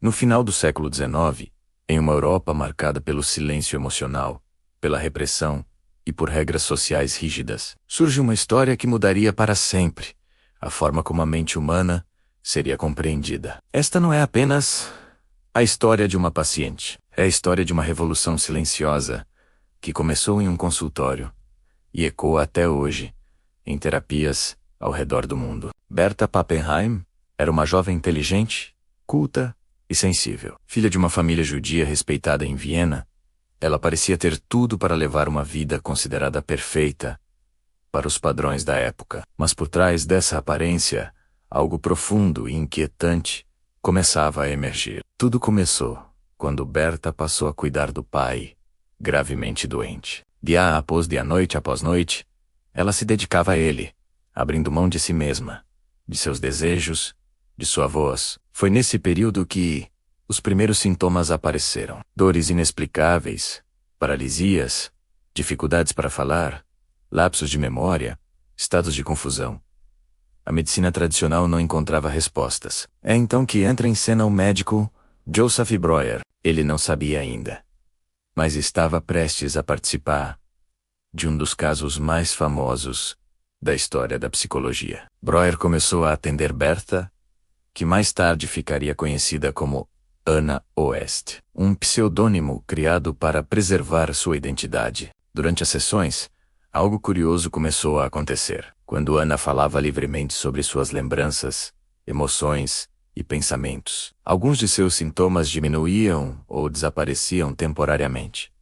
No final do século XIX, em uma Europa marcada pelo silêncio emocional, pela repressão e por regras sociais rígidas, surge uma história que mudaria para sempre a forma como a mente humana seria compreendida. Esta não é apenas a história de uma paciente, é a história de uma revolução silenciosa que começou em um consultório e ecoa até hoje em terapias ao redor do mundo. Berta Pappenheim era uma jovem inteligente, culta e sensível. Filha de uma família judia respeitada em Viena, ela parecia ter tudo para levar uma vida considerada perfeita para os padrões da época. Mas por trás dessa aparência, algo profundo e inquietante começava a emergir. Tudo começou quando Berta passou a cuidar do pai, gravemente doente. Dia após dia, noite após noite, ela se dedicava a ele, abrindo mão de si mesma, de seus desejos, de sua voz. Foi nesse período que os primeiros sintomas apareceram. Dores inexplicáveis, paralisias, dificuldades para falar, lapsos de memória, estados de confusão. A medicina tradicional não encontrava respostas. É então que entra em cena o médico Joseph Breuer. Ele não sabia ainda, mas estava prestes a participar de um dos casos mais famosos da história da psicologia. Breuer começou a atender Berta, que mais tarde ficaria conhecida como Ana Oest, um pseudônimo criado para preservar sua identidade. Durante as sessões, algo curioso começou a acontecer. Quando Ana falava livremente sobre suas lembranças, emoções e pensamentos, alguns de seus sintomas diminuíam ou desapareciam temporariamente.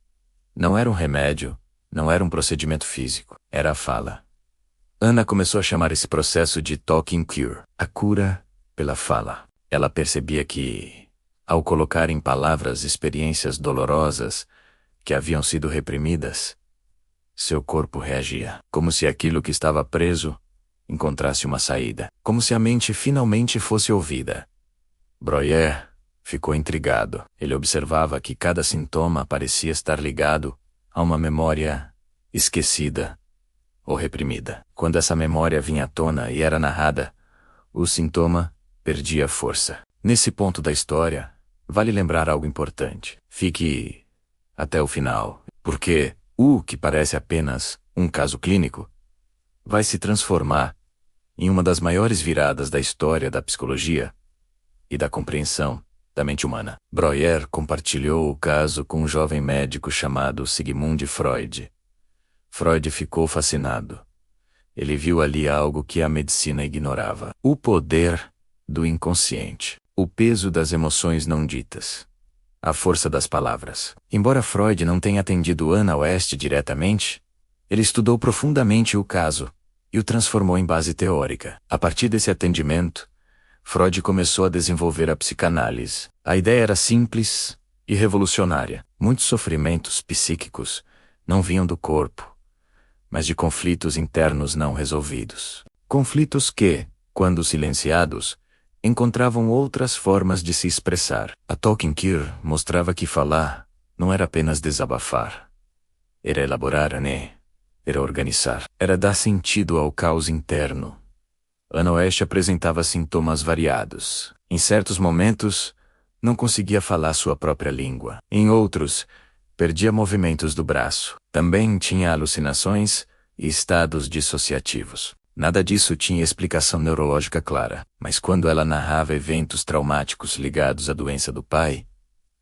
Não era um remédio, não era um procedimento físico, era a fala. Ana começou a chamar esse processo de talking cure, a cura pela fala. Ela percebia que, ao colocar em palavras experiências dolorosas que haviam sido reprimidas, seu corpo reagia, como se aquilo que estava preso encontrasse uma saída, como se a mente finalmente fosse ouvida. Breuer ficou intrigado. Ele observava que cada sintoma parecia estar ligado a uma memória esquecida ou reprimida. Quando essa memória vinha à tona e era narrada, o sintoma perdia força. Nesse ponto da história, vale lembrar algo importante. Fique até o final, porque o que parece apenas um caso clínico vai se transformar em uma das maiores viradas da história da psicologia e da compreensão da mente humana. Breuer compartilhou o caso com um jovem médico chamado Sigmund Freud. Freud ficou fascinado. Ele viu ali algo que a medicina ignorava: o poder do inconsciente, o peso das emoções não ditas, a força das palavras. Embora Freud não tenha atendido Ana Oest diretamente, ele estudou profundamente o caso e o transformou em base teórica. A partir desse atendimento, Freud começou a desenvolver a psicanálise. A ideia era simples e revolucionária. Muitos sofrimentos psíquicos não vinham do corpo, mas de conflitos internos não resolvidos. Conflitos que, quando silenciados, encontravam outras formas de se expressar. A Talking Cure mostrava que falar não era apenas desabafar. Era elaborar, né? Era organizar. Era dar sentido ao caos interno. Ana Oest apresentava sintomas variados. Em certos momentos, não conseguia falar sua própria língua. Em outros, perdia movimentos do braço. Também tinha alucinações e estados dissociativos. Nada disso tinha explicação neurológica clara, mas quando ela narrava eventos traumáticos ligados à doença do pai,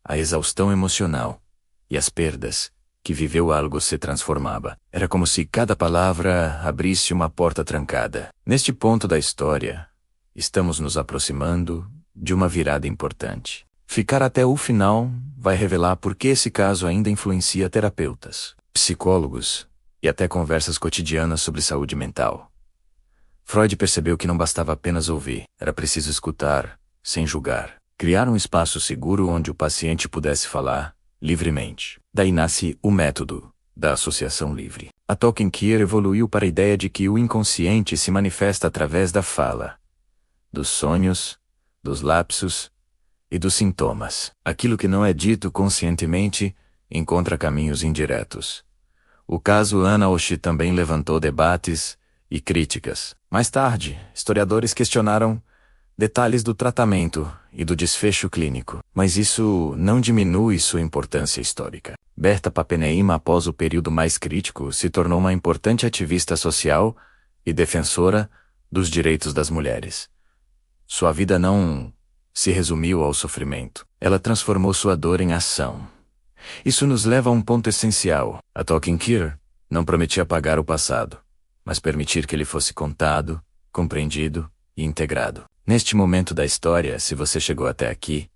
a exaustão emocional e as perdas que viveu, algo se transformava. Era como se cada palavra abrisse uma porta trancada. Neste ponto da história, estamos nos aproximando de uma virada importante. Ficar até o final vai revelar por que esse caso ainda influencia terapeutas, psicólogos e até conversas cotidianas sobre saúde mental. Freud percebeu que não bastava apenas ouvir, era preciso escutar, sem julgar. Criar um espaço seguro onde o paciente pudesse falar livremente. Daí nasce o método da associação livre. A Talking Cure evoluiu para a ideia de que o inconsciente se manifesta através da fala, dos sonhos, dos lapsos e dos sintomas. Aquilo que não é dito conscientemente encontra caminhos indiretos. O caso Ana Oest também levantou debates e críticas. Mais tarde, historiadores questionaram detalhes do tratamento e do desfecho clínico. Mas isso não diminui sua importância histórica. Berta Pappenheim, após o período mais crítico, se tornou uma importante ativista social e defensora dos direitos das mulheres. Sua vida não se resumiu ao sofrimento. Ela transformou sua dor em ação. Isso nos leva a um ponto essencial. A Talking Cure não prometia apagar o passado, mas permitir que ele fosse contado, compreendido e integrado. Neste momento da história, se você chegou até aqui,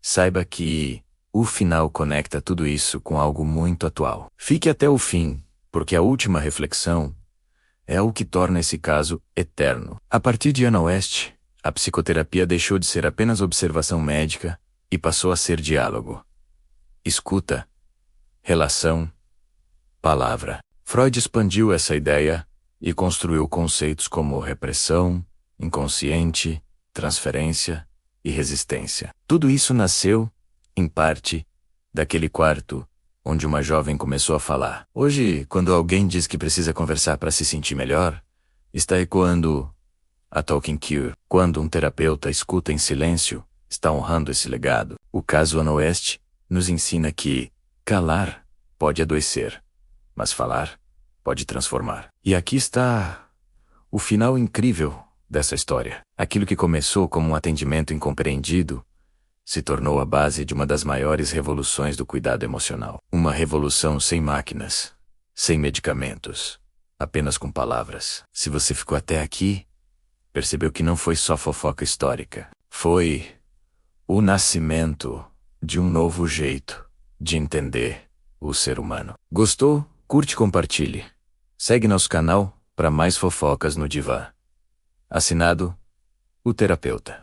saiba que o final conecta tudo isso com algo muito atual. Fique até o fim, porque a última reflexão é o que torna esse caso eterno. A partir de Ana West, a psicoterapia deixou de ser apenas observação médica e passou a ser diálogo, escuta, relação, palavra. Freud expandiu essa ideia e construiu conceitos como repressão, inconsciente, transferência e resistência. Tudo isso nasceu, em parte, daquele quarto onde uma jovem começou a falar. Hoje, quando alguém diz que precisa conversar para se sentir melhor, está ecoando a Talking Cure. Quando um terapeuta escuta em silêncio, está honrando esse legado. O caso Ana West nos ensina que calar pode adoecer, mas falar pode transformar. E aqui está o final incrível dessa história. Aquilo que começou como um atendimento incompreendido se tornou a base de uma das maiores revoluções do cuidado emocional. Uma revolução sem máquinas, sem medicamentos, apenas com palavras. Se você ficou até aqui, percebeu que não foi só fofoca histórica. Foi o nascimento de um novo jeito de entender o ser humano. Gostou? Curte e compartilhe. Segue nosso canal para mais fofocas no divã. Assinado, o terapeuta.